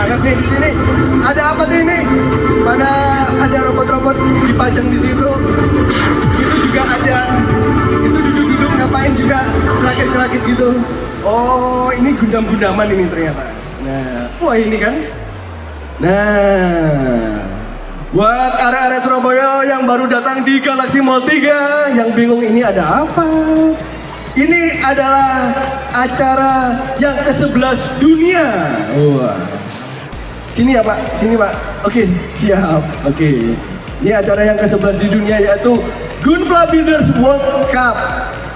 banget nih di sini. Ada apa sih ini? Mana ada robot-robot dipajang di situ. Itu juga ada. Itu duduk-duduk ngapain juga rakit-rakit gitu. Oh, ini gundam-gundaman ini ternyata. Nah, wah ini kan. Nah, buat area-area Surabaya yang baru datang di Galaxy Mall 3 yang bingung ini ada apa? Ini adalah acara yang ke-11 dunia. Wah. Sini ya Pak, sini Pak. Oke, siap. Oke. Ini acara yang ke-11 di dunia yaitu Gunpla Builders World Cup.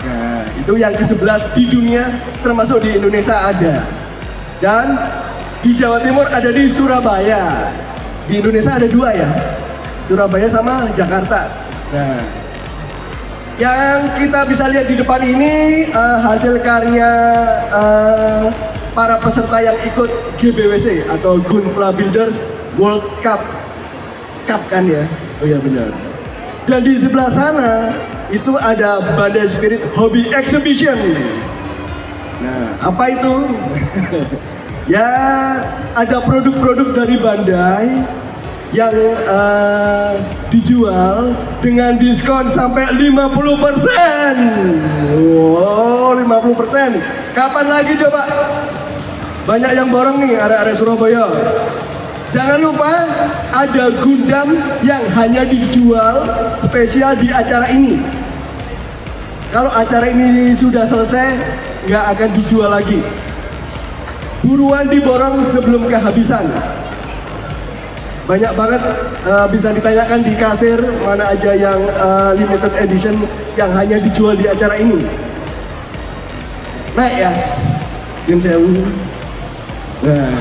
Nah, itu yang ke-11 di dunia, termasuk di Indonesia ada. Dan di Jawa Timur ada di Surabaya. Di Indonesia ada 2 ya, Surabaya sama Jakarta. Nah, yang kita bisa lihat di depan ini hasil karya para peserta yang ikut GBWC atau Gunpla Builders World Cup. Cup kan ya? Oh iya benar. Dan di sebelah sana itu ada Bandai Spirit Hobby Exhibition. Nah, apa itu? Ya, ada produk-produk dari Bandai yang dijual dengan diskon sampai 50%. Wow, 50%. Kapan lagi coba? Banyak yang borong nih area-area Surabaya. Jangan lupa ada Gundam yang hanya dijual spesial di acara ini. Kalau acara ini sudah selesai, nggak akan dijual lagi. Buruan diborong sebelum kehabisan. Banyak banget, bisa ditanyakan di kasir mana aja yang limited edition yang hanya dijual di acara ini. Naik ya, Gun Sewu. Nah,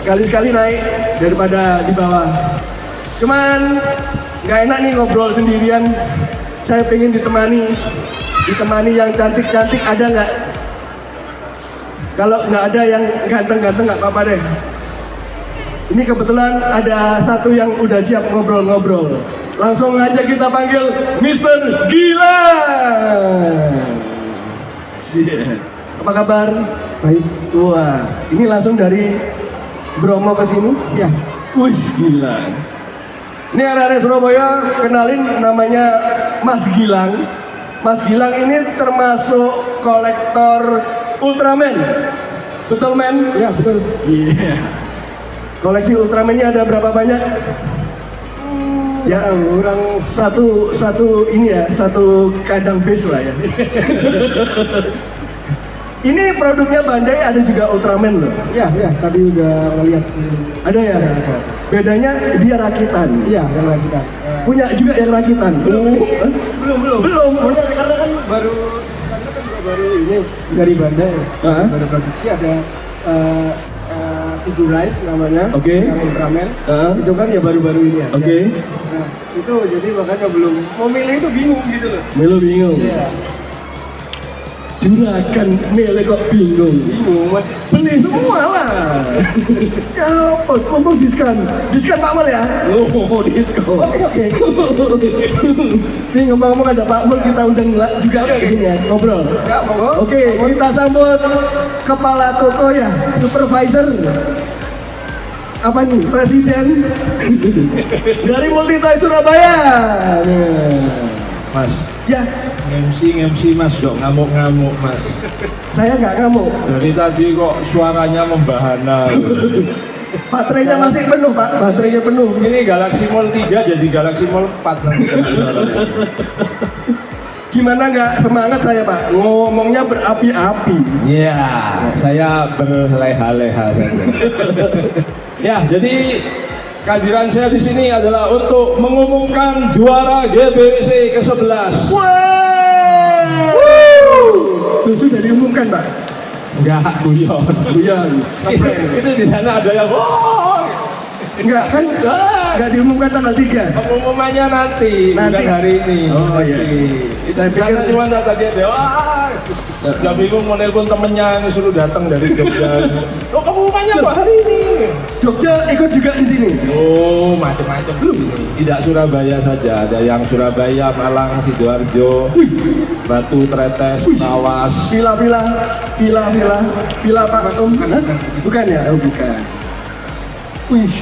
sekali-sekali naik daripada di bawah. Cuman nggak enak nih ngobrol sendirian. Saya pengen ditemani yang cantik-cantik, ada nggak? Kalau nggak ada yang ganteng-ganteng nggak apa-apa deh. Ini kebetulan ada satu yang udah siap ngobrol-ngobrol. Langsung aja kita panggil Mr. Gilang. Apa kabar? Baik. Wah, ini langsung dari Bromo ke sini? Ya. Wih, gila. Ini area Surabaya, kenalin namanya Mas Gilang. Mas Gilang ini termasuk kolektor Ultraman. Betul men? Ya betul. Iya. Yeah. Koleksi Ultraman-nya ada berapa banyak? Ya orang satu ini ya, satu kandang base lah ya. Ini produknya Bandai ada juga Ultraman loh. Ya, tadi udah lihat. Ada ya? Ada. Bedanya dia rakitan. Iya, yang rakitan. Punya juga yang rakitan. Belum. Karena kan baru ini dari Bandai. Baru produksi ada Figurize namanya. Oke. Yang Ultraman. Itu kan ya baru-baru ini ya. Oke. Nah, itu jadi makanya belum mau milih itu bingung gitu loh. Bingung. Iya. Juragan milih kok bingung masih beli semua lah. Ya apa ngomong diskon Pak Mul ya. Oh diskon. Oke. Ini ngomong-ngomong ada Pak Mul, kita undang juga ke sini ya ngobrol. Oke, kita sambut kepala toko ya, supervisor apa nih, presiden dari Multitoy Surabaya. Mas, ya MC Mas dok, ngamuk-ngamuk Mas. Saya nggak ngamuk. Dari tadi kok suaranya membahana. Baterainya masih penuh Pak, baterainya penuh. Ini Galaxy Mall 3 jadi Galaxy Mall 4 nanti. Gimana nggak semangat saya Pak? Ngomongnya berapi-api. Iya, saya berleha-leha saja. Ya, jadi kehadiran saya di sini adalah untuk mengumumkan juara GBWC ke-11. Wow! Itu sudah diumumkan Pak? Enggak, guyon. Itu di sana ada yang enggak kan? Enggak diumumkan tanggal 3. Pengumumannya nanti, bukan hari ini. Oh iya. Saya pikir cuma tadi ada udah bingung mau nelpon temennya yang suruh datang dari Jogja. Oh, pengumumannya apa hari ini? Jogja ikut juga di sini. Oh, macam-macam. Tidak Surabaya saja, ada yang Surabaya, Malang, Sidoarjo, Batu, Tretes, Tawas. Vila Pak Bukan ya? Oh bukan. Wih,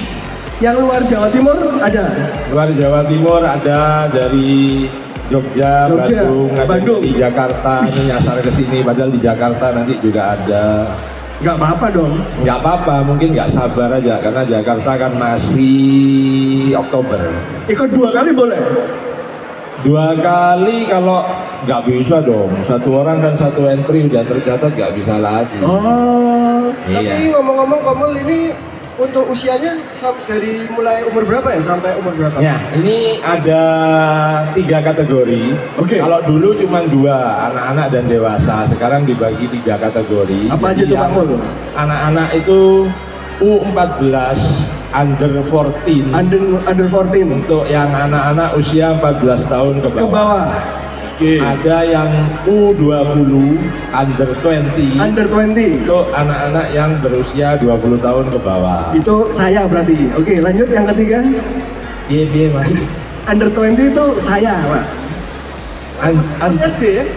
yang luar Jawa Timur ada? Luar Jawa Timur ada dari Jogja, Bandung, ada Bandung. di Jakarta, ini nyasar ke sini, padahal di Jakarta nanti juga ada. Nggak apa-apa dong. Nggak apa-apa, mungkin nggak sabar aja, karena Jakarta kan masih Oktober. Ikut 2 kali boleh? 2 kali kalau nggak bisa dong, 1 orang dan 1 entry udah tercatat nggak bisa lagi. Oh, Iya. tapi ngomong-ngomong Komul ini untuk usianya dari mulai umur berapa ya sampai umur berapa? Ya, ini ada 3 kategori. Oke. Kalau dulu cuma 2, anak-anak dan dewasa. Sekarang dibagi 3 kategori. Apa aja Jadi tuh Pak yang Mul? anak-anak itu U14, under 14. Under 14 Untuk yang anak-anak usia 14 tahun ke ke bawah. bawah. Oke. Ada yang U20, under 20. Under 20 Untuk anak-anak yang berusia 20 tahun ke bawah. itu saya berarti. Oke, lanjut yang ketiga. Iya, Mas. Under 20 itu saya, Pak.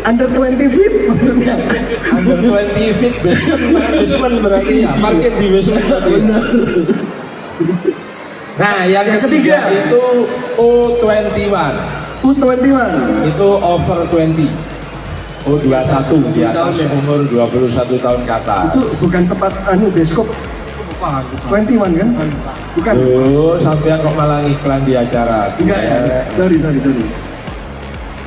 Under 20 feet maksudnya. Under 20 feet basement berarti ya, parkir di basement berarti. Nah, yang ketiga itu U21. U21. Itu over 20. U21 di atas umur 21 tahun ke atas. Itu bukan tempat bioskop. 21 kan? Bukan. Tuh, sampean kok malah iklan di acara. Enggak ya. Sorry.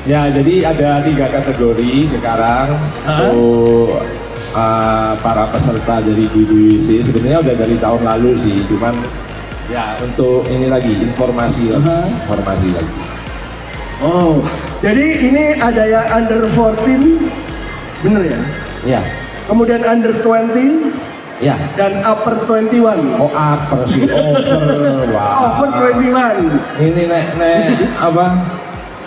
Ya, jadi ada 3 kategori sekarang Hah? untuk para peserta dari GBWC. Sebenarnya udah dari tahun lalu sih, cuman ya untuk ini lagi informasi lagi. Oh, jadi ini ada yang under 14, bener ya? Ya, Kemudian under 20 ya. dan upper 21. Oh, upper sih, over. Wah. Over 21. Ini nek apa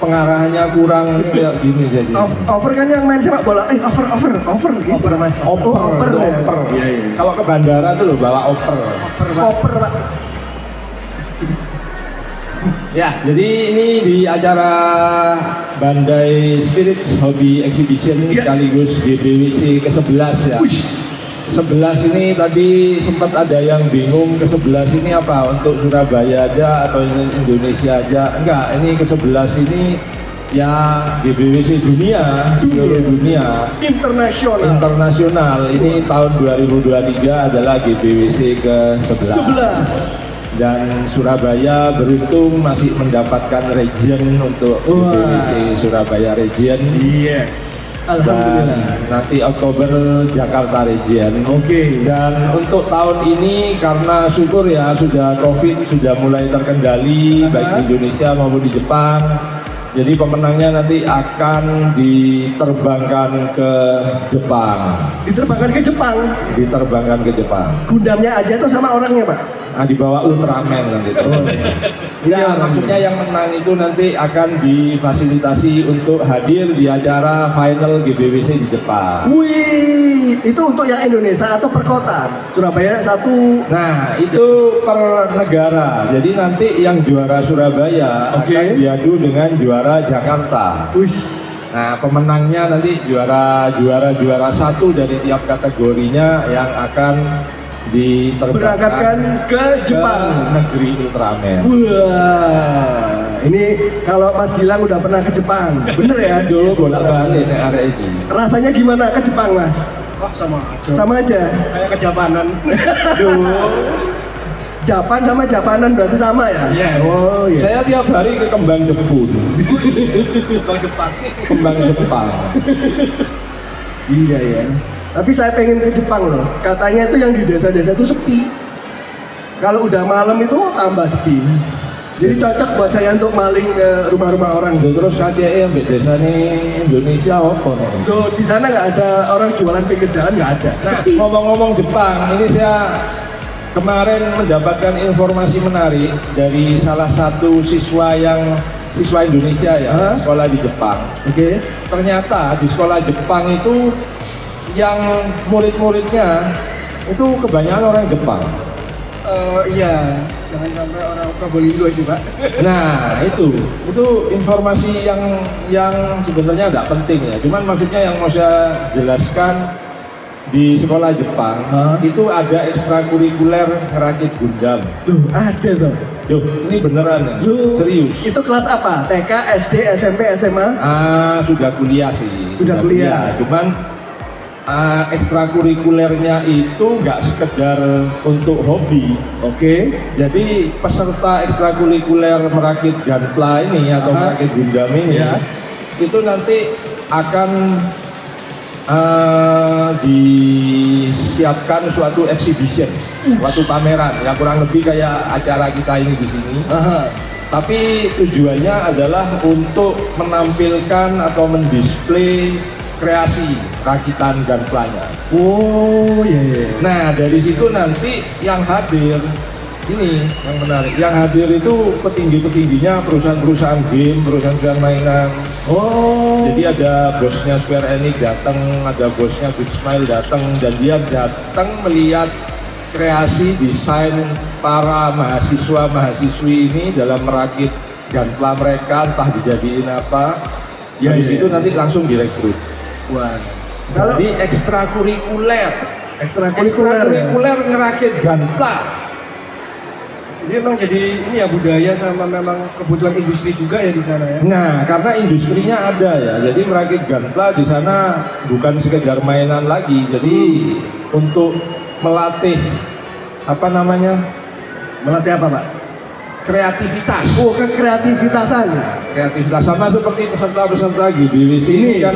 pengarahannya kurang kayak gini jadi. Over kan yang main sepak bola. Over gitu. Over Mas. Oper. Iya. Kalau ke bandara tuh loh bawa oper. Over, Pak. Ya, jadi ini di acara Bandai Spirit Hobby Exhibition Ya. sekaligus GBWC ke-11 ya. 11 ini tadi sempat ada yang bingung ke-11 ini apa? Untuk Surabaya aja atau Indonesia aja? Enggak, ini ke-11 ini ya GBWC dunia, seluruh dunia. Internasional. Ini tahun 2023 adalah GBWC ke-11. 11. Dan Surabaya beruntung masih mendapatkan region untuk GBWC Surabaya region. Yes. Dan Alhamdulillah. nanti Oktober Jakarta region. Oke. Dan untuk tahun ini karena syukur ya sudah COVID sudah mulai terkendali baik di Indonesia maupun di Jepang. Jadi pemenangnya nanti akan diterbangkan ke Jepang. Diterbangkan ke Jepang. Gundamnya aja tuh sama orangnya, Pak. Nah, dibawa Ultraman nanti. Ya, maksudnya yang menang itu nanti akan difasilitasi untuk hadir di acara final GBWC di Jepang. Wih, itu untuk yang Indonesia atau per kota? Surabaya satu. Nah, itu per negara. Jadi nanti yang juara Surabaya akan diadu dengan juara Jakarta. Wih. Nah, pemenangnya nanti juara 1 dari tiap kategorinya yang akan Berangkatkan ke Jepang, negeri Ultraman. Wah, ini kalau Mas Gilang udah pernah ke Jepang, bener ya? Dulu bolak-balik nih area ini. Rasanya gimana ke Jepang, Mas? Sama aja. Sama aja. Kayak kejapanan. Japan sama Japanan berarti sama ya? Iya. Oh iya. Saya tiap hari ke Kembang Jepun. Bang Jepang. Kembang Jepang. Iya ya. Tapi saya pengen ke Jepang loh. Katanya itu yang di desa-desa itu sepi. Kalau udah malam itu tambah sepi. Jadi cocok buat saya untuk maling ke rumah-rumah orang. Terus KDE yang di desa nih Indonesia apa nih? Tuh di sana nggak ada orang jualan pinggir jalan, nggak ada. Nah, ngomong-ngomong Jepang, ini saya kemarin mendapatkan informasi menarik dari salah satu siswa Indonesia ya, sekolah di Jepang. Oke. Ternyata di sekolah Jepang itu yang murid-muridnya itu kebanyakan orang Jepang. Iya. Jangan sampai orang Probolinggo sih, Pak. Nah, itu informasi yang sebenarnya nggak penting ya. Cuman maksudnya yang mau saya jelaskan di sekolah Jepang itu ada ekstrakurikuler ngerakit Gundam. Duh, ada tuh. Duh, ini beneran ya? Duh, Serius? Itu kelas apa? TK, SD, SMP, SMA? Sudah kuliah sih. Sudah kuliah. Cuman ekstrakurikulernya itu nggak sekedar untuk hobi. Oke. Jadi peserta ekstrakurikuler merakit Gunpla ini atau merakit Gundam ini itu nanti akan disiapkan suatu exhibition, suatu pameran yang kurang lebih kayak acara kita ini di sini. Tapi tujuannya adalah untuk menampilkan atau mendisplay kreasi rakitan Gunpla-nya. Oh iya. Nah dari situ nanti yang hadir ini yang menarik. Yang hadir itu petinggi-petingginya perusahaan-perusahaan game, perusahaan-perusahaan mainan. Oh. Jadi ada bosnya Square Enix datang, ada bosnya Big Smile datang, dan dia datang melihat kreasi desain para mahasiswa-mahasiswi ini dalam merakit Gunpla mereka, entah dijadiin apa. Ya di situ nanti langsung direkrut. Wah. Jadi ekstrakurikuler ngerakit Gunpla. Jadi memang jadi ini ya budaya sama memang kebutuhan industri juga ya di sana ya. Nah, karena industrinya ada ya, jadi merakit Gunpla di sana bukan sekedar mainan lagi. Jadi untuk melatih apa namanya? Melatih apa, Pak? Kreativitas. Oh, kreativitasan. Kreativitas sama seperti peserta-peserta GBWC ini kan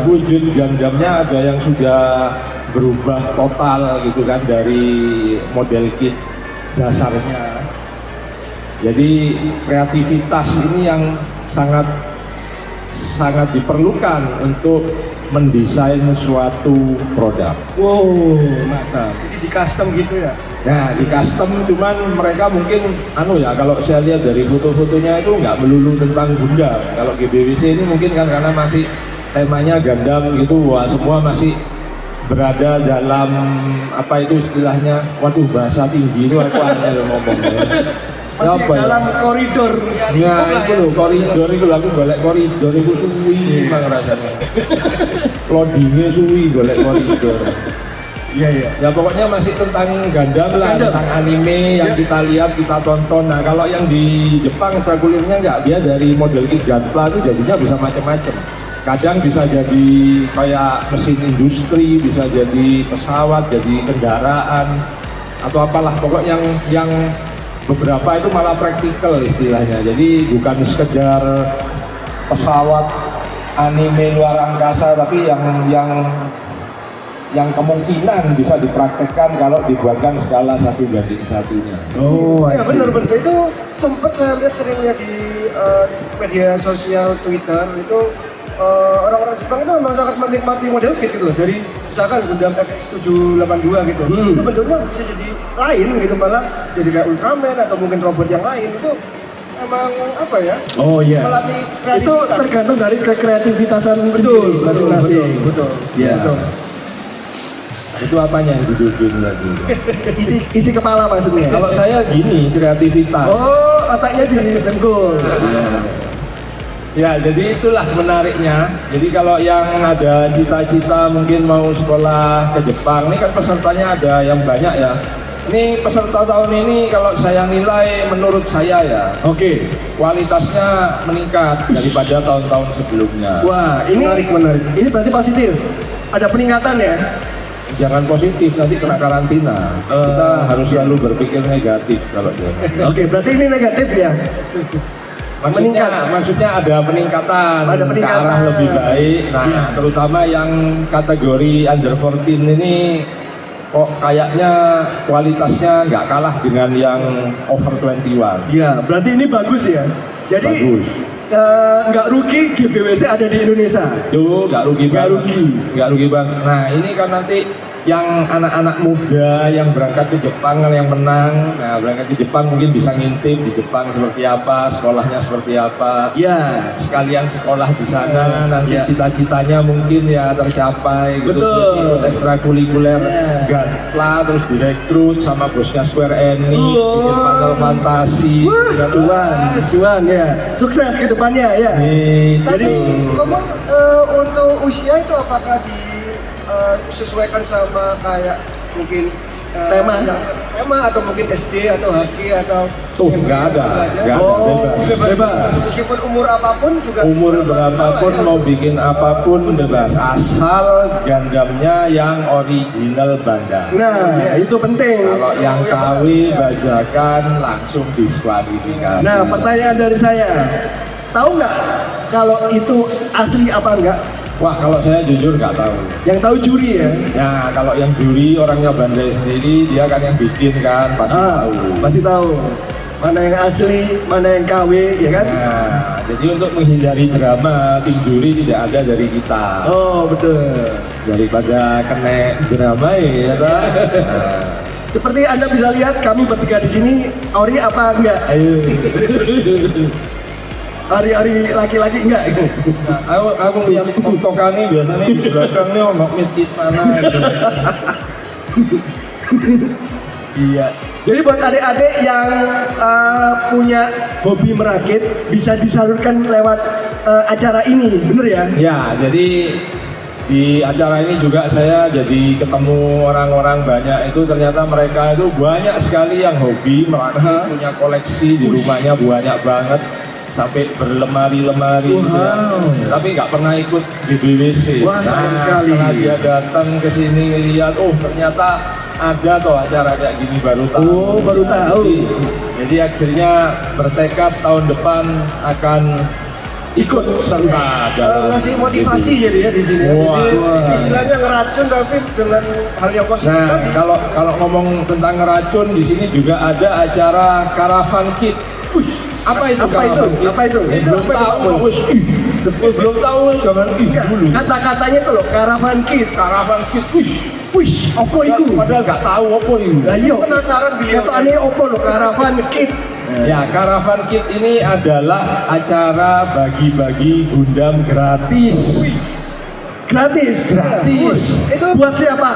wujud Gundamnya ada yang sudah berubah total gitu kan dari model kit dasarnya. Jadi kreativitas ini yang sangat diperlukan untuk mendesain suatu produk. Wow, mantap. Jadi di custom gitu ya. Nah, di custom cuman mereka mungkin kalau saya lihat dari foto-fotonya itu nggak melulu tentang Gundam. Kalau GBWC ini mungkin kan karena masih temanya Gundam gitu, wah semua masih berada dalam apa itu istilahnya, waduh bahasa tinggi itu aku aneh ngomongnya. Masih dalam koridor. Nah itu loh, koridor itu aku golek koridor itu suwi memang rasanya. Loadingnya suwi golek koridor. Iya. Ya pokoknya masih tentang Gundam lah, tentang anime yang kita lihat, kita tonton. Nah kalau yang di Jepang ekstrakurikulernya enggak, dia dari model kit Gunpla itu jadinya bisa macam-macam. Kadang bisa jadi kayak mesin industri, bisa jadi pesawat, jadi kendaraan atau apalah, pokoknya yang beberapa itu malah praktikal istilahnya. Jadi bukan sekedar pesawat anime luar angkasa, tapi yang kemungkinan bisa dipraktekkan kalau dibuatkan skala 1:1-nya. Oh, Ya benar. Itu sempat saya lihat sering lihat di media sosial Twitter itu orang-orang Jepang itu memang sangat menikmati model kit gitu loh. Dari misalkan Gundam FX782 gitu. Itu bentuknya bisa jadi lain gitu, malah jadi kayak Ultraman atau mungkin robot yang lain. Itu emang apa ya? Oh iya. Melatih Itu kreativitas. tergantung dari kreativitasan Betul. Iya. Betul. Itu apanya yang didudukin lagi? Isi kepala maksudnya. Kalau saya gini, kreativitas. Oh, otaknya didengkul. Ya, jadi itulah menariknya. Jadi kalau yang ada cita-cita mungkin mau sekolah ke Jepang, ini kan pesertanya ada yang banyak ya. Ini peserta tahun ini kalau saya nilai menurut saya ya, Oke. kualitasnya meningkat daripada tahun-tahun sebelumnya. Wah, ini menarik. Ini berarti positif. Ada peningkatan ya? Jangan positif, nanti kena karantina. Kita harus selalu berpikir negatif kalau dia. Oke, berarti ini negatif ya? Maksudnya ada peningkatan, Ada ke peningkatan. arah lebih baik. Nah, terutama yang kategori under 14 ini kok kayaknya kualitasnya nggak kalah dengan yang over 21. Iya, berarti ini bagus ya. Jadi Bagus. nggak rugi GBWC ada di Indonesia. Tuh, nggak rugi Nggak banget. rugi. Nggak rugi banget. Nah, ini kan nanti yang anak-anak muda yang berangkat ke Jepang kan yang menang. Nah, berangkat ke Jepang mungkin bisa ngintip di Jepang seperti apa, sekolahnya seperti apa. Iya. Sekalian sekolah di sana, nanti Ya. cita-citanya mungkin ya tercapai gitu. Betul. Terus ikut ekstrakurikuler Ya. Gunpla, terus direkrut sama bosnya Square Enix, bikin Final Fantasy. Cuan ya. Sukses ke depannya ya. Nih, Tapi jadi ngomong untuk usia itu apakah di sesuaikan sama kayak mungkin Tema. tema atau mungkin SD atau HG atau Tuh, nggak ada. Oh, bebas. Meskipun umur apapun juga Umur nggak masalah berapapun ya. mau bikin apapun bebas, asal Gundamnya yang original Bandar. Nah, itu penting. Kalau yang KW bajakan langsung diskualifikasi. Nah, pertanyaan dari saya, tahu nggak kalau itu asli apa enggak? Wah, kalau saya jujur nggak tahu. Yang tahu juri ya. Ya, kalau yang juri orangnya Bandai sendiri, dia kan yang bikin kan, pasti tahu. Pasti tahu. Mana yang asli, mana yang KW, ya kan? Nah, jadi untuk menghindari drama, tim juri tidak ada dari kita. Oh, betul. Daripada kena drama ya, kan? Nah, Seperti Anda bisa lihat, kami bertiga di sini, ori apa enggak? ayo. Ori laki-laki enggak? Aku lihat tiktokan ini biasanya di belakang nih ono mistis mana gitu. Iya. Jadi buat adik-adik yang punya hobi merakit, bisa disalurkan lewat acara ini, bener ya? Ya, jadi di acara ini juga saya jadi ketemu orang-orang banyak itu, ternyata mereka itu banyak sekali yang hobi merakit, punya koleksi di rumahnya banyak banget sampai berlemari-lemari gitu ya. Wow. Tapi nggak pernah ikut di BWC. Wah, sayang sekali. Setelah dia datang ke sini lihat, oh ternyata ada toh acara kayak gini, baru tahu. Oh, baru tahu. Jadi akhirnya bertekad tahun depan akan ikut serta dalam ngasih motivasi itu. jadi ya di sini. Wah. Jadi istilahnya ngeracun tapi dengan hal yang positif Nah, tadi. kalau ngomong tentang ngeracun, di sini juga ada acara Caravan Kid. Apa itu? Apa itu? Caravan Kid? Apa itu? Belum tahu. Wis, belum tahu jangan dulu. Kata-katanya tuh loh, Caravan Kid. Caravan Kid. Wih, apa itu? Padahal nggak tahu apa itu. Lah iya, Penasaran beliau. Kata aneh apa loh, Caravan Kid. Ya, Caravan Kid ini adalah acara bagi-bagi Gundam gratis. Gratis. Gratis. Itu buat siapa?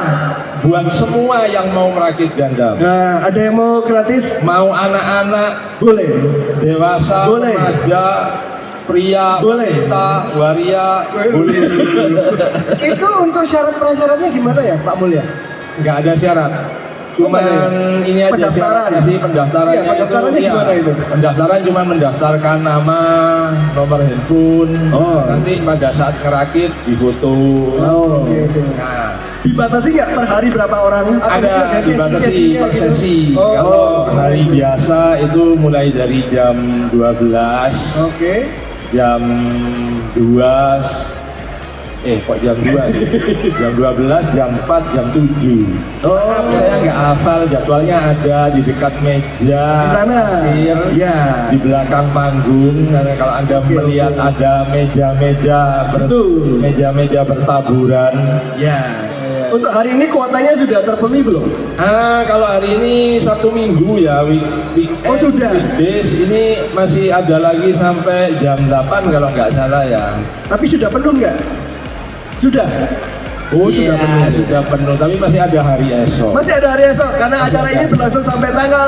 Buat semua yang mau merakit Gundam. Nah, ada yang mau gratis? Mau anak-anak, Boleh. dewasa, Boleh. remaja, pria, Boleh. wanita, waria, boleh. Itu untuk syarat-prasyaratnya gimana ya Pak Mulya? Nggak ada syarat. Cuman ini aja Pendaftaran. syaratnya sih, pendaftarannya, Iya, pendaftarannya iya. gimana itu? Pendaftaran cuma mendaftarkan nama, nomor handphone. Oh. Nanti pada saat ngerakit difoto. Oh. Nah, Dibatasi nggak per hari berapa orang? ada dibatasi sesi-sesinya per gitu? sesi. Oh. Kalau hari biasa itu mulai dari jam 12, Oke. jam 2, kok jam 2 ya? Jam 12, jam 4, jam 7. Oh. Saya nggak hafal, jadwalnya ada di dekat meja Di sana. kasir, Ya. di belakang panggung. Karena kalau Anda melihat ada meja-meja Situ. meja-meja bertaburan. Ya. Untuk hari ini kuotanya sudah terpenuhi belum? Kalau hari ini Sabtu Minggu ya, weekend, Oh, sudah. weekdays ini masih ada lagi sampai jam 8 kalau nggak salah ya. Tapi sudah penuh nggak? Sudah. Oh, Iya, sudah penuh. sudah penuh, tapi masih ada hari esok. Masih ada hari esok karena acara ini berlangsung sampai tanggal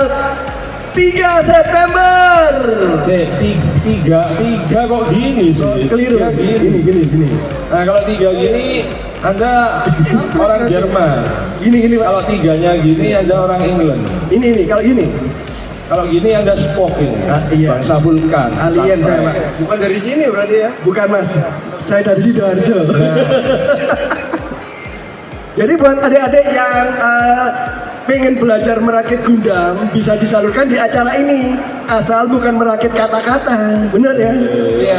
3 September. Tiga kok gini sih? Keliru. Tiga Gini. Nah, kalau tiga gini, Anda orang Jerman. Gini Pak. Kalau tiganya gini, Anda orang England. Ini kalau gini. Kalau gini, Anda Spock ini. Iya. Bangsa vulkan. Alien saya Pak. Bukan dari sini berarti ya? Bukan Mas. Saya dari Sidoarjo. Jadi buat adik-adik yang pengen belajar merakit Gundam bisa disalurkan di acara ini, asal bukan merakit kata-kata, bener ya? Iya.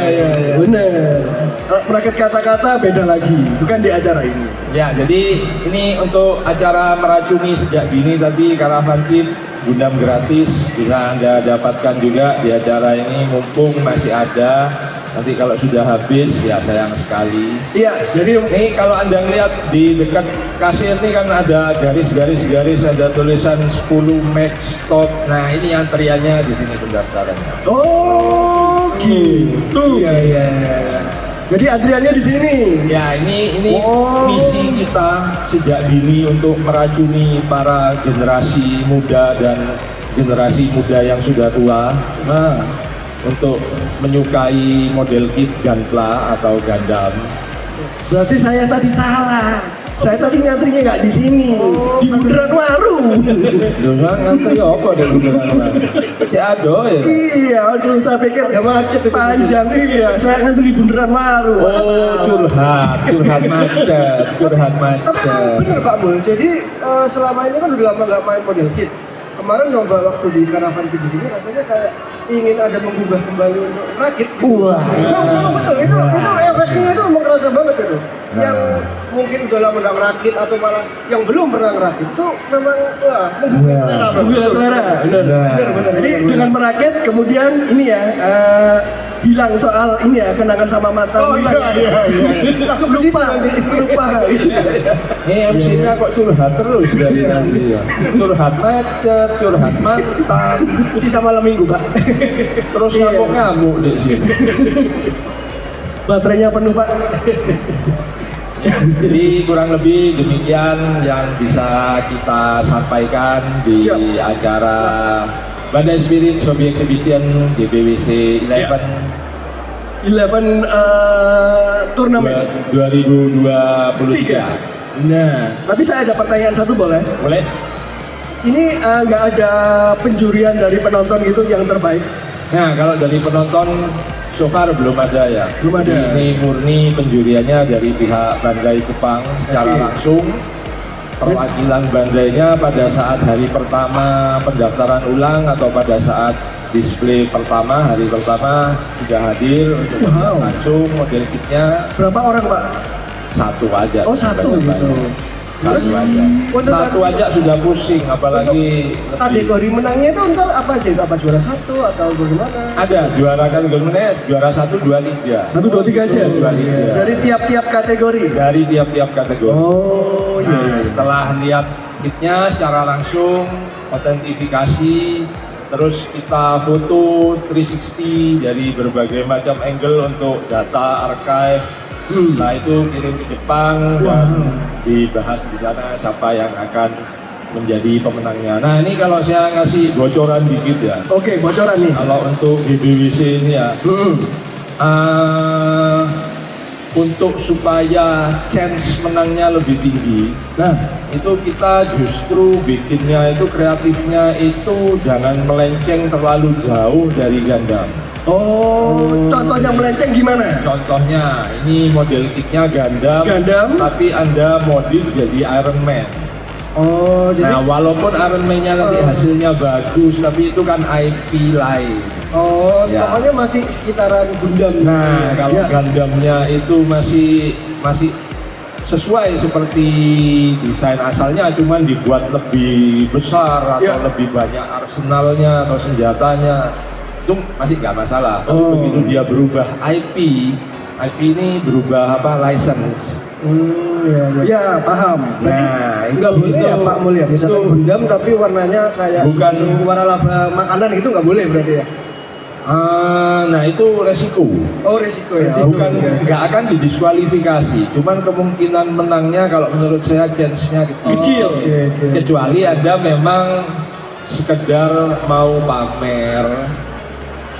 Bener. Kalau merakit kata-kata beda lagi, bukan di acara ini. Ya, jadi ini untuk acara meracuni sejak dini tadi, Caravan Kid, Gundam gratis, bisa Anda dapatkan juga di acara ini, mumpung masih ada. Nanti kalau sudah habis, ya sayang sekali. Iya, jadi Ini kalau Anda lihat di dekat kasir ini kan ada garis-garis, ada tulisan 10 max stop. Nah, ini antriannya di sini pendaftarannya. oh gitu. Iya. Jadi antriannya di sini. Ya, ini Oh. misi kita sejak dini untuk meracuni para generasi muda dan generasi muda yang sudah tua. Nah, Untuk menyukai model kit Gunpla atau Gundam. berarti saya tadi salah. Saya tadi ngantrinya nggak di sini, di bundaran Waru. Lho ngantri apa deh beneran? Si Ado ya. Iya, aduh saya pikir Ya macet itu. panjang. Iya, saya ngantri di bundaran Waru. Oh, curhat macet. Tapi bener Pak Mul, jadi selama ini kan udah lama nggak main model kit. Kemarin nyoba waktu di Karavan Kit di sini rasanya kayak ingin ada mengubah kembali untuk rakit. Wah. Betul, itu efeknya itu emang kerasa banget itu. Yang mungkin udah lama nggak ngerakit atau malah yang belum pernah ngerakit itu memang wah menggugah selera. Bang. Gila selera, benar. Benar. Jadi dengan merakit kemudian ini ya bilang soal ini ya kenangan sama mantan. Oh iya. Langsung ke situ nanti. lupa. Ini MC-nya kok curhat terus dari nanti ya. Curhat macet, curhat mantan, Sisa malam minggu, Pak. terus Iya. ngamuk di sini. Baterainya penuh, Pak. Jadi kurang lebih demikian yang bisa kita sampaikan di acara Bandai Spirit Hobby Exhibition GBWC 11 11 turnamen. 2023. Nah, tapi saya ada pertanyaan satu boleh? Boleh? Ini nggak ada penjurian dari penonton gitu yang terbaik? Nah, kalau dari penonton so far belum ada ya. Belum ada. Jadi ini murni penjuriannya dari pihak Bandai Jepang secara Oke. langsung. Perwakilan Bandainya pada saat hari pertama pendaftaran ulang atau pada saat display pertama, hari pertama sudah hadir untuk melihat Wow. langsung model kitnya. Berapa orang, Pak? Satu aja. Oh, satu Banyak-banyak. gitu. Satu Terus, aja. untuk Satu aja sudah pusing, apalagi lebih. Kategori menangnya itu ntar apa aja? Apa juara satu atau bagaimana? Ada juara kategori menes, juara 1, 2, 3. 1, 2, 3 aja? Dua, tiga. Dari tiap-tiap kategori? Dari tiap-tiap kategori. Oh, Nah, iya. setelah lihat kitnya secara langsung, autentifikasi, terus kita foto 360 dari berbagai macam angle untuk data archive. Setelah itu kirim ke Jepang dan dibahas di sana siapa yang akan menjadi pemenangnya. Nah, ini kalau saya ngasih bocoran dikit ya. Oke, bocoran nih. Kalau untuk GBWC ini ya, untuk supaya chance menangnya lebih tinggi, Nah, itu kita justru bikinnya itu kreatifnya itu jangan melenceng terlalu jauh dari Gundam. contohnya melenceng gimana? Contohnya ini model kitnya Gundam, Gundam. tapi Anda modif jadi Iron Man. Oh, jadi Nah, walaupun Iron Man-nya nanti hasilnya bagus, tapi itu kan IP lain. Ya. pokoknya masih sekitaran Gundam. Nah, kalau Ya. Gundamnya itu masih sesuai seperti desain asalnya, cuman dibuat lebih besar atau Ya. lebih banyak arsenalnya atau senjatanya, itu masih nggak masalah. Tapi Oh. begitu dia berubah IP ini berubah apa? License. ya paham. Nah, Nggak boleh ya Pak Mul ya, misalkan itu- Gundam tapi warnanya kayak Bukan- warna laba makanan itu nggak boleh berarti ya? Nah itu resiko. Oh resiko ya. Bukan nggak akan didiskualifikasi, cuman kemungkinan menangnya kalau menurut saya chance-nya kecil. Oke. Kecuali Anda memang sekedar mau pamer,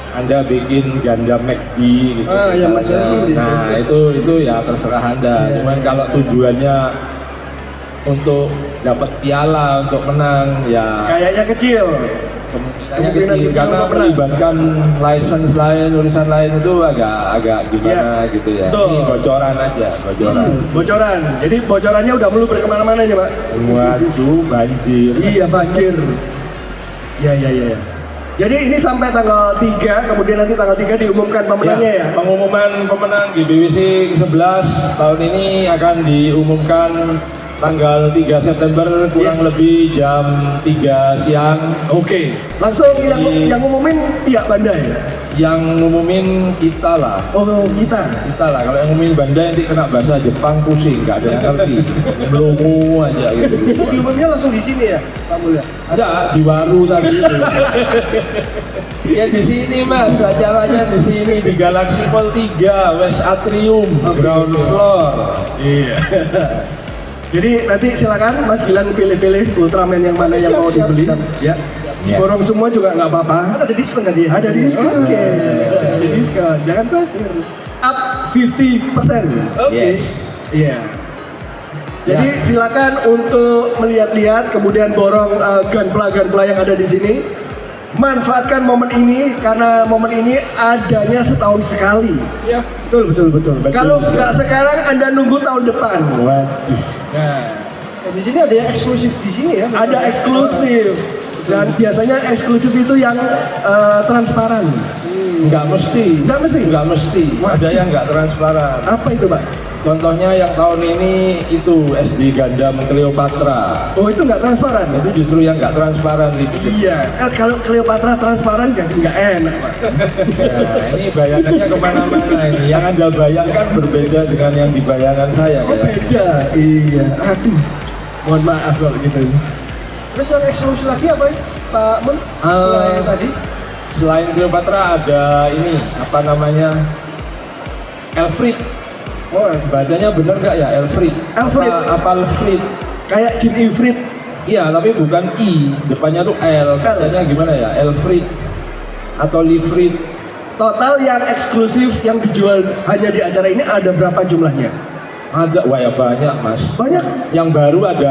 Anda bikin Gundam McD gitu. Yang misalnya. macam itu. Nah itu ya terserah Anda. Cuman kalau tujuannya untuk dapat piala, untuk menang, ya Kayaknya kecil. kemungkinannya Kemungkinan kecil kecil karena untuk menang. melibatkan license lain, urusan lain itu agak gimana gitu ya. betul. Ini bocoran aja, bocoran. Bocoran. Jadi bocorannya udah mulai berkemana-mana ya, Pak? Waduh, banjir. Iya, banjir. Iya. Jadi ini sampai tanggal 3, kemudian nanti tanggal 3 diumumkan pemenangnya ya? Pengumuman pemenang GBWC ke-11 tahun ini akan diumumkan tanggal 3 September kurang Yes. lebih jam 3 siang. Oke. Langsung yang ngumumin pihak Bandai. Yang ngumumin kita lah. Oh, kita. Kita lah, kalau yang ngumumin Bandai nanti kena bahasa Jepang pusing, nggak ada yang ngerti. Melongo aja gitu. Diumumnya langsung di sini ya Pak Mul ya? Ada di Waru tadi itu. Ya di sini Mas, acaranya di sini di Galaxy Mall 3, West Atrium, ground floor. Iya. Jadi nanti silakan Mas Gilang pilih-pilih Ultraman yang mana yang mau Siap, dibeli. siap. Ya. Ya. Borong semua juga nggak apa-apa. Ada diskon tadi ya? Ada diskon. Oke. Ada diskon. Jangan khawatir. Up 50%. Oke. Yes. Iya. Jadi silakan untuk melihat-lihat, kemudian borong gunpla yang ada di sini. Manfaatkan momen ini karena momen ini adanya setahun sekali. Ya. Betul. Kalau nggak sekarang, Anda nunggu tahun depan. Waduh. Nah, Di sini ada yang eksklusif di sini ya. Ada eksklusif. Dan biasanya eksklusif itu yang transparan. nggak mesti. Nggak mesti? Nggak mesti. Ada yang nggak transparan. Apa itu, Pak? Contohnya yang tahun ini itu SD Gundam Cleopatra. Oh, itu nggak transparan? Itu justru yang nggak transparan dibikin. Iya. Kalau Cleopatra transparan nggak enak, Pak. Nah, ini bayangannya kemana-mana ini. Yang Anda bayangkan berbeda dengan yang dibayangkan saya. Oh, beda. Iya. Aduh. Mohon maaf kalau gitu. Terus yang eksklusif lagi apa ya, Pak Mun? Selain tadi. Selain Cleopatra ada ini apa namanya? Elfrid. Oh, Bacanya bener nggak ya Elfrid? Elfrid. Apa Elfrid? Kayak Jin Ifrit. Iya, tapi bukan I, depannya tuh L. Bacanya gimana ya? Elfrid atau Lifrid? Total yang eksklusif yang dijual hanya di acara ini ada berapa jumlahnya? Ada, wah ya banyak mas. Banyak. Yang baru ada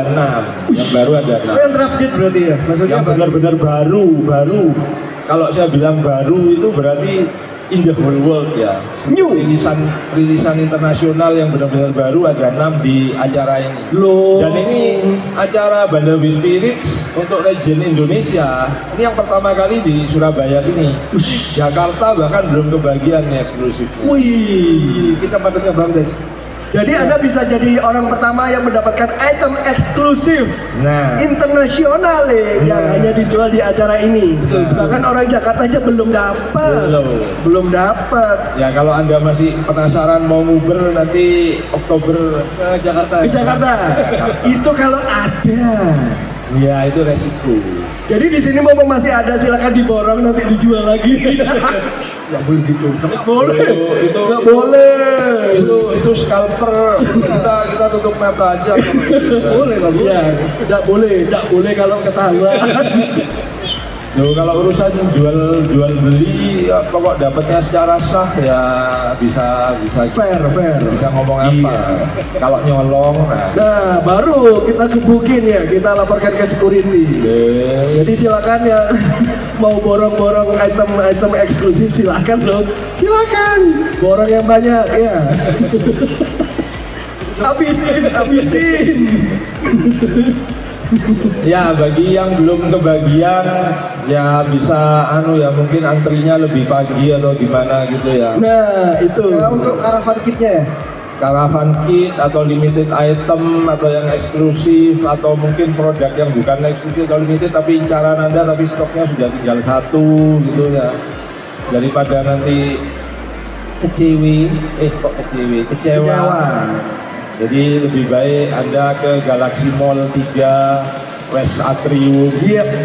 6. Yang baru ada 6. Oh, yang drafted berarti ya? Maksudnya Yang apa? benar-benar baru. Kalau saya bilang baru itu berarti in the whole world ya. New. Rilisan internasional yang benar-benar baru ada 6 di acara ini. Loh. Dan ini acara Bandawi Spirits untuk legend Indonesia. Ini yang pertama kali di Surabaya sini. Jakarta bahkan belum kebagian nih eksklusifnya. Wih. Kita patutnya bangga. Jadi Anda bisa jadi orang pertama yang mendapatkan item eksklusif Nah, internasional yang hanya dijual di acara ini. Betul. Bahkan orang Jakarta aja belum dapat. Belum dapat. ya kalau Anda masih penasaran mau nguber nanti Oktober Ke Jakarta. Di Jakarta. Itu kalau ada. ya itu resiko. Jadi di sini mau masih ada, silakan diborong nanti dijual lagi. Nggak boleh gitu. Nggak boleh. Itu Nggak boleh. itu scalper. Kita tutup mata aja. Boleh nggak boleh? Iya, nggak boleh kalau ketahuan. Loh, kalau urusan jual beli ya, pokok dapatnya secara sah ya bisa Fair. bisa ngomong apa. Iya. Kalau nyolong nah. Nah, baru kita gebukin ya, kita laporkan ke security. Jadi silakan ya mau borong-borong item eksklusif silakan loh. Silakan. Borong yang banyak ya. Habisin. Ya bagi yang belum kebagian ya bisa ya mungkin antrinya lebih pagi atau gimana gitu ya. Nah, itu. Nah, untuk caravan kitnya ya. Caravan kit atau limited item atau yang eksklusif atau mungkin produk yang bukan eksklusif atau limited tapi incaran Anda tapi stoknya sudah tinggal 1 gitu ya. Daripada nanti kecewa. Jadi lebih baik Anda ke Galaxy Mall 3 West Atrium,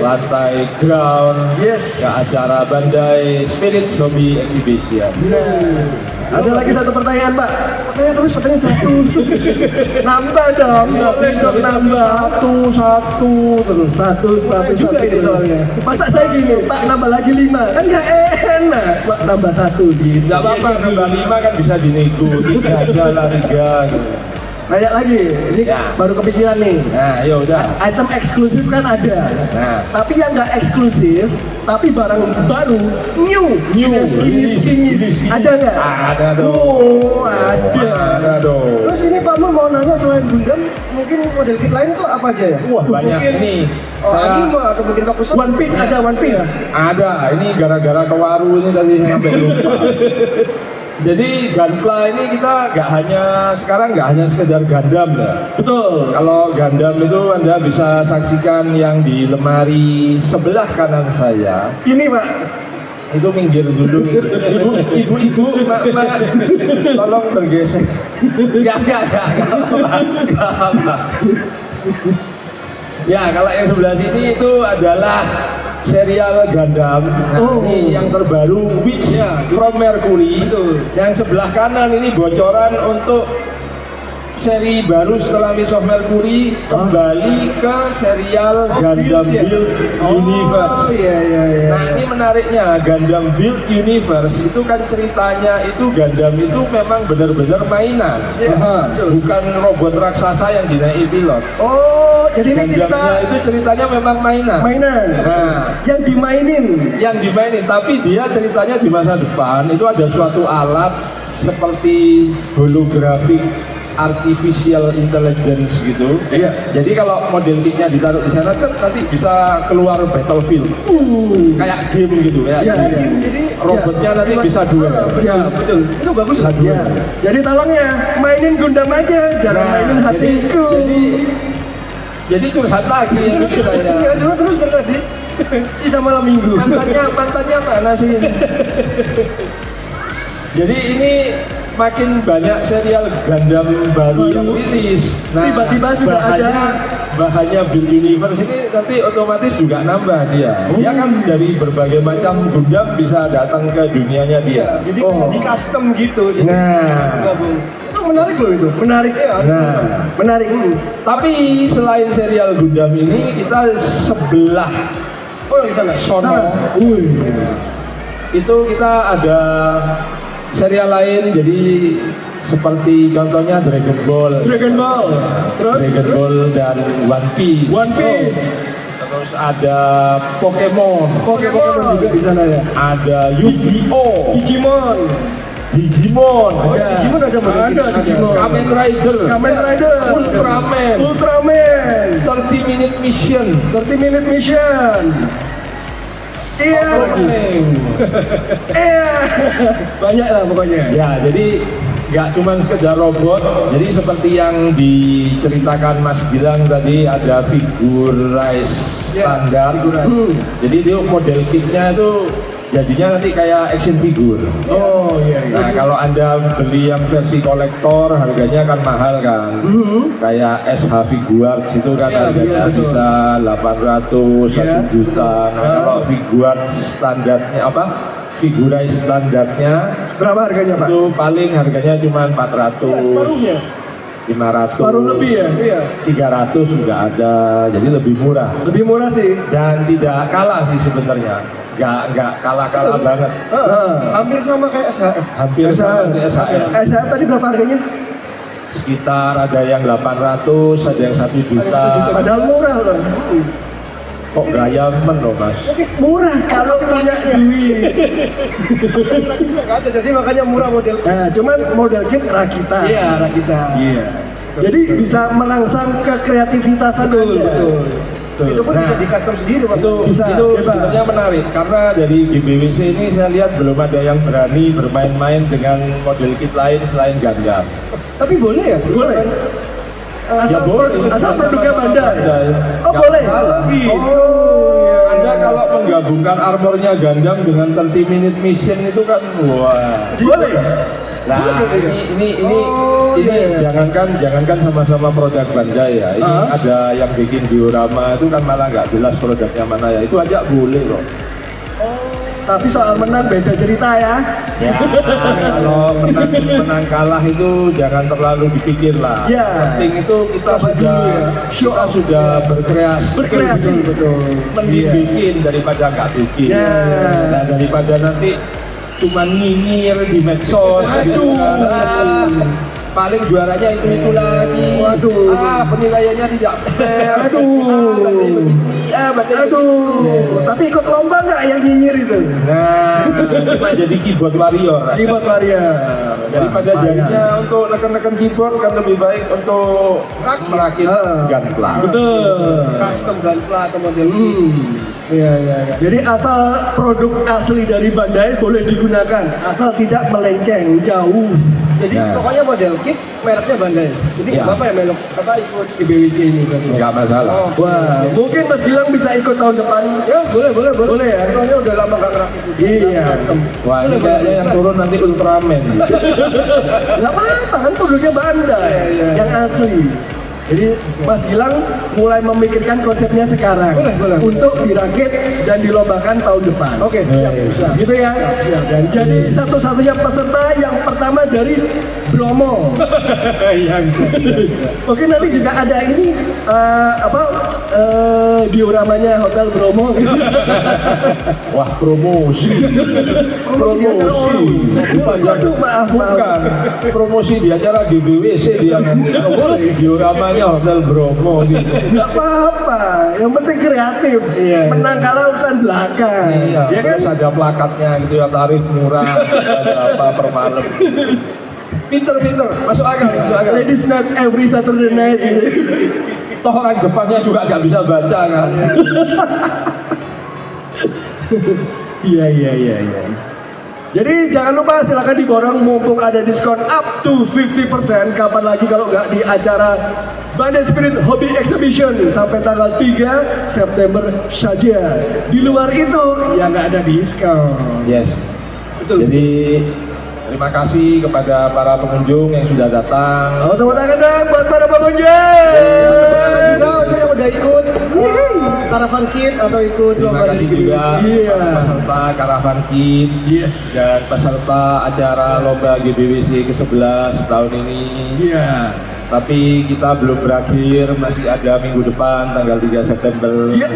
lantai ground, ke acara Bandai Spirit Zombie Exhibition. Ada lagi satu pertanyaan, Pak. Pertanyaan satu. Nambah dong, boleh dong nambah. Satu terus. Satu juga ini soalnya. Masa saya gini, Pak nambah lagi 5, kan nggak enak. Pak nambah 1 gitu. Nggak apa-apa, nambah 5 kan bisa dinego, 3 aja lah 3 gitu. Nanya lagi, ini Ya. baru kepikiran nih. Nah, ya udah. Item eksklusif kan ada. Nah. Tapi yang nggak eksklusif, tapi barang baru, new. Ini. Ada nggak? Ada dong. Oh, ada. Ada dong. Terus ini Pak Mun mau nanya selain Gundam, mungkin model kit lain tuh apa aja ya? Wah, banyak Mungkin- nih. Oh, Saya- anime atau mungkin Tokusatsu? One Piece ada One Piece. Ada, ini gara-gara ke waru ini tadi saya sampai lupa. Jadi Gunpla ini kita sekarang nggak hanya sekedar Gundam ya. Betul. Kalau Gundam itu Anda bisa saksikan yang di lemari sebelah kanan saya. Ini Pak, Itu minggir dulu. Ibu, mak, tolong bergeser. Enggak apa-apa. Ya, kalau yang sebelah sini itu adalah serial Gundam. Nah, ini yang terbaru Witch from Mercury. Yang sebelah kanan ini bocoran untuk seri baru setelah Witch of Mercury kembali ke serial Gundam Build Universe. Oh iya. Nah, ini menarik menariknya Gundam Build Universe itu kan ceritanya itu Gundam itu memang benar-benar mainan, bukan robot raksasa yang dinaiki pilot. Oh, jadi ini kita Gundamnya itu ceritanya memang mainan. mainan. Nah, Yang dimainin. tapi dia ceritanya di masa depan itu ada suatu alat seperti holographic artificial intelligence gitu. Iya. Jadi kalau model kitnya ditaruh di sana kan nanti bisa keluar battlefield. Kayak game gitu ya. Iya, iya. Jadi Robotnya ya, nanti bisa duel. Ya, betul. itu bagus. Bisa duel. Ya. Jadi tolong ya, mainin Gundam aja, jangan Nah, mainin hatiku. Jadi curhat lagi ya gitu saya. Iya, cuma terus dari tadi. Sisa malam minggu. Mantannya mana sih? Jadi ini makin banyak serial Gundam baru yang rilis. Tiba-tiba sudah bahannya Build Universe ini nanti otomatis juga nambah dia. Dia kan dari berbagai macam Gundam bisa datang ke dunianya dia. Jadi kayak di custom gitu. Jadi Nah. gabung. Itu menarik loh itu. Menarik ya. Nah, Menarik. tapi selain serial Gundam ini kita sebelah Oh, di sana. sono. Itu kita ada serial lain, jadi seperti contohnya Dragon Ball, Dragon Ball. Terus Dragon Ball dan One Piece. One Piece. Terus ada Pokemon, Pokemon juga di sana ya. ada Yu-Gi-Oh, Digimon. Digimon, Digimon ada model Ada gitu. Digimon. Kamen Rider, Kamen Rider. Ultraman, Ultraman. 30 Minute Mission, 30 Minute Mission. Iya. Overlord. Iya. Banyak lah pokoknya. Ya, jadi nggak cuma sekedar robot, jadi seperti yang diceritakan Mas Gilang tadi ada figurize standar. Jadi dia model kitnya itu jadinya nanti kayak action figure. Oh iya iya. Nah, kalau Anda beli yang versi kolektor harganya kan mahal kan. Kayak SH Figuarts itu kan Iya, harganya betul. bisa 800, 1 Iya. juta. Nah, kalau Figuarts standarnya apa? Figurize standarnya Berapa harganya, Pak? itu paling harganya cuma 400, Separuhnya. 500, Separuh lebih ya? Iya. 300 juga ada, jadi lebih murah. Lebih murah sih. Dan tidak kalah sih sebenarnya, nggak kalah banget. Hampir sama kayak SHF. Hampir sama dengan SHF. Saya tadi berapa harganya? Sekitar ada yang 800, ada yang 1 juta. Padahal murah loh. Kok gaya men loh Mas? Murah kalau punya duit. Nggak ada, jadi makanya murah model. Nah, cuman model kit Rakita. Iya. Rakita. Iya. Jadi bisa merangsang ke kreativitasan Betul, Anda. betul. Itu pun bisa di custom sendiri, Pak. itu Bisa, itu bebas. sebenarnya menarik karena dari GBWC ini saya lihat belum ada yang berani bermain-main dengan model kit lain selain Gundam. Tapi boleh ya? Boleh. Ya boleh. Asal produknya Bandai. Oh, Nggak boleh. masalah. Oh, Anda kalau menggabungkan armornya Gundam dengan 30 Minute Mission itu kan wah. boleh. Nah, ini Oh, iya. jangankan sama-sama produk Bandai ya. Ini ada yang bikin diorama itu kan malah nggak jelas produknya mana ya. Itu aja boleh loh. Tapi soal menang beda cerita ya. Ya, kalau menang kalah itu jangan terlalu dipikir lah. Ya. Penting itu kita sudah berkreasi. Berkreasi, betul. Mending bikin daripada nggak bikin. Ya. Nah, daripada nanti cuma nyinyir di medsos gitu kan. Paling juaranya itu lagi. Waduh. Penilaiannya tidak fair. Aduh. Badannya Aduh, tapi ikut lomba nggak yang nyinyir itu? Nah, cuma jadi keyboard warrior. Keyboard Warrior. Daripada jadinya untuk neken-neken keyboard kan lebih baik untuk merakit gunpla. Betul. Custom gunpla atau model. Iya, iya, iya. Jadi asal produk asli dari Bandai boleh digunakan, asal tidak melenceng jauh. Jadi Nah. pokoknya model kit mereknya Bandai. Jadi Ya. Bapak ya melok apa ikut IBWC ini kan? Enggak masalah. Wah, mungkin Mas Gilang bisa ikut tahun depan. Ya boleh boleh boleh. Boleh ya? Soalnya udah lama gak ngerakit itu. Iya. Wah, ini kayaknya yang turun nanti Ultraman. Nggak apa-apa kan produknya Bandai yang asli. Jadi Mas Gilang mulai memikirkan konsepnya sekarang Boleh. untuk dirakit dan dilombakan tahun depan. Oke, siap, siap. Gitu ya. Jadi satu-satunya peserta yang pertama dari Bromo. Iya bisa. Oke, nanti juga ada ini dioramanya Hotel Bromo. Wah, promosi. Waduh, maaf. Bukan. Promosi di acara GBWC dia nanti. Dioramanya Hotel Bromo gitu. Nggak apa-apa, yang penting kreatif. Iya. Menang kalah urusan belakang. Iya, Ya kan? terus ada plakatnya gitu ya, tarif murah, ada apa per malam. Pinter, masuk akal. Ladies not every Saturday night. Toh orang Jepangnya juga nggak bisa baca kan. Iya. Jadi jangan lupa silakan diborong mumpung ada diskon up to 50%. Kapan lagi kalau nggak di acara Bandai Spirit Hobby Exhibition sampai tanggal 3 September saja. Di luar itu ya nggak ada diskon. Yes. Betul. Jadi terima kasih kepada para pengunjung yang sudah datang. Oh, tepuk tangan dong buat para pengunjung. Juga untuk yang udah ikut Caravan Kid atau ikut Terima lomba kasih di juga Iya. peserta Caravan Kid Yes. dan peserta acara lomba GBWC ke-11 tahun ini. Iya. Tapi kita belum berakhir, masih ada minggu depan tanggal 3 September. Iya.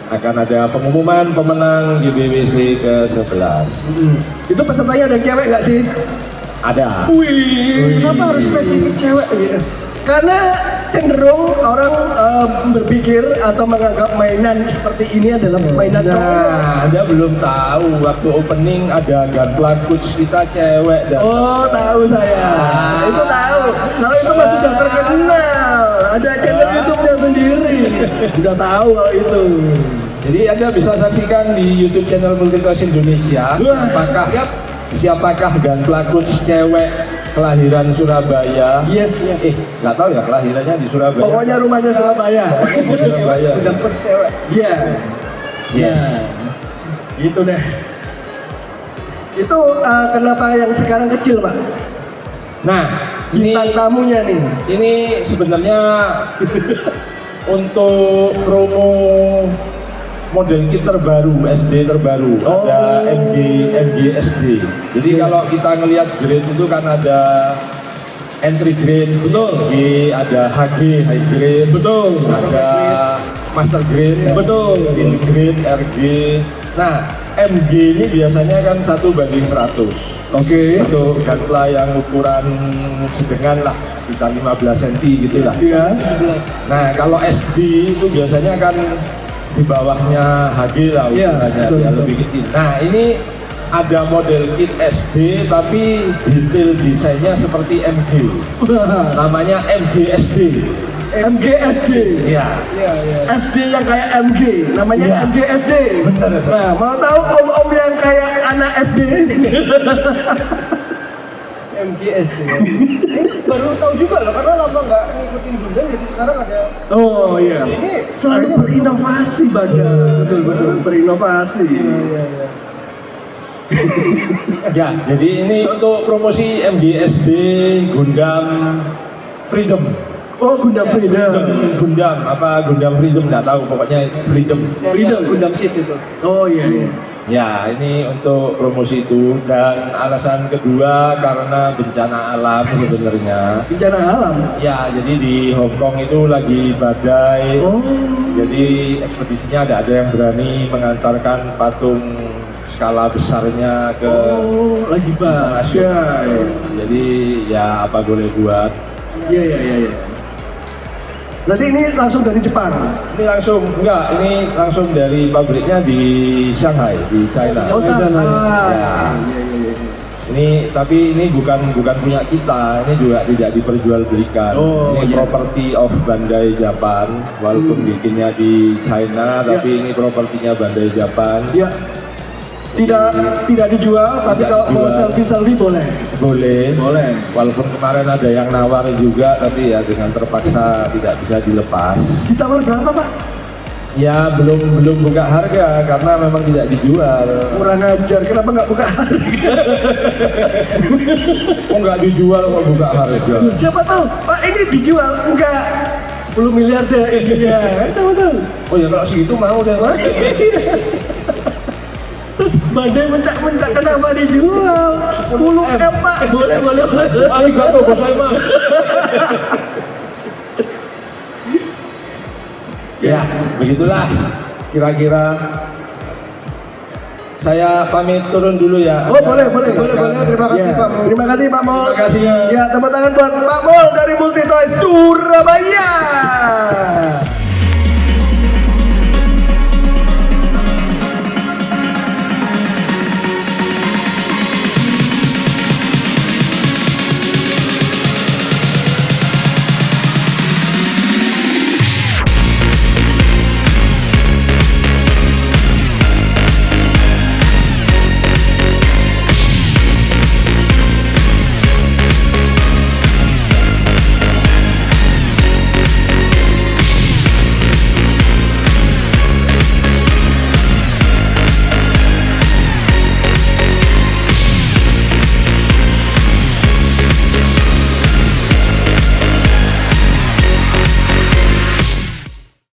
Akan ada pengumuman pemenang GBWC ke-11. Itu pesertanya ada cewek nggak sih? Ada. Wih, kenapa harus spesifik cewek gitu? Karena cenderung orang berpikir atau menganggap mainan seperti ini adalah mainan cowok. Nah, Anda belum tahu waktu opening ada gunpla coach kita cewek dan Oh, tahu saya. Itu tahu. Kalau itu mah sudah terkenal. Ada channel YouTube-nya sendiri. Sudah tahu kalau itu. jadi Anda bisa saksikan di YouTube channel Multiclass Indonesia. Wah, Siapakah gunpla coach cewek kelahiran Surabaya? Yes. Nggak tahu ya kelahirannya di Surabaya. Pokoknya rumahnya Surabaya. Di Surabaya. udah cewek. Iya. Yes. Gitu deh. Itu kenapa yang sekarang kecil, Pak? Nah, ini Bintang tamunya nih. ini sebenarnya untuk promo model kit terbaru, SD terbaru, Oh. ada MG SD. Jadi kalau kita ngelihat grade itu kan ada entry grade, betul. Ada HG, high grade, betul. Ada master grade, betul. In grade, RG. Nah, MG ini biasanya kan 1:100. Oke. Untuk gunpla yang ukuran sedengan lah, sekitar 15 cm gitu lah. Iya. Nah, kalau SD itu biasanya kan di bawahnya HG lah Iya, ukurannya, betul, ya, betul. lebih kecil. Nah, ini ada model kit SD tapi detail desainnya seperti MG. Namanya MGSD. MGSD. Iya. SD yang kayak MG, namanya Iya. MGSD. Bener. Nah, mau tahu om-om yang kayak anak SD? MGS ya. Ini baru tahu juga loh karena lama nggak ngikutin Gundam jadi sekarang ada Oh iya. ini Selalu berinovasi, Bada. Betul, berinovasi. Ya, jadi ini untuk promosi MGSD Gundam Freedom. Oh, Gundam Freedom. Gundam apa Gundam Freedom nggak tahu, pokoknya Freedom. Freedom Gundam Shift itu. Oh iya. Ya, ini untuk promosi itu, dan alasan kedua karena bencana alam sebenarnya. Bencana alam. Ya, jadi di Hong Kong itu lagi badai. Oh. Jadi ekspedisinya ada yang berani mengantarkan patung skala besarnya ke Oh, lagi internasional. badai. Jadi ya apa boleh buat. Iya. Berarti ini langsung dari Jepang. Ini langsung dari pabriknya di Shanghai, di China. Oh, sana. Ya. Ini tapi ini bukan punya kita, ini juga tidak diperjualbelikan. Oh, Ini iya. property of Bandai Japan, walaupun bikinnya di China, tapi ini propertinya Bandai Japan. Ya. Tidak dijual, tapi Tidak kalau mau dijual. selfie boleh. Boleh. Walaupun kemarin ada yang nawar juga, tapi ya dengan terpaksa tidak bisa dilepas. Ditawar berapa, Pak? Ya belum buka harga karena memang tidak dijual. Kurang ajar, kenapa nggak buka harga? Kok nggak dijual kok buka harga? Siapa tahu, Pak ini dijual, enggak 10 miliar deh iya kan sama tahu. Oh ya kalau segitu mau deh mas. Terus badai mentak-mentak kenapa dijual? 10 M Pak, boleh. Arigato gozaimasu. Ya, begitulah kira-kira. Saya pamit turun dulu ya. Oh boleh. Terima kasih Ya. Pak Mul. Terima kasih Pak Mul. Terima kasih. Ya tepuk tangan buat Pak Mul dari Multitoy Surabaya.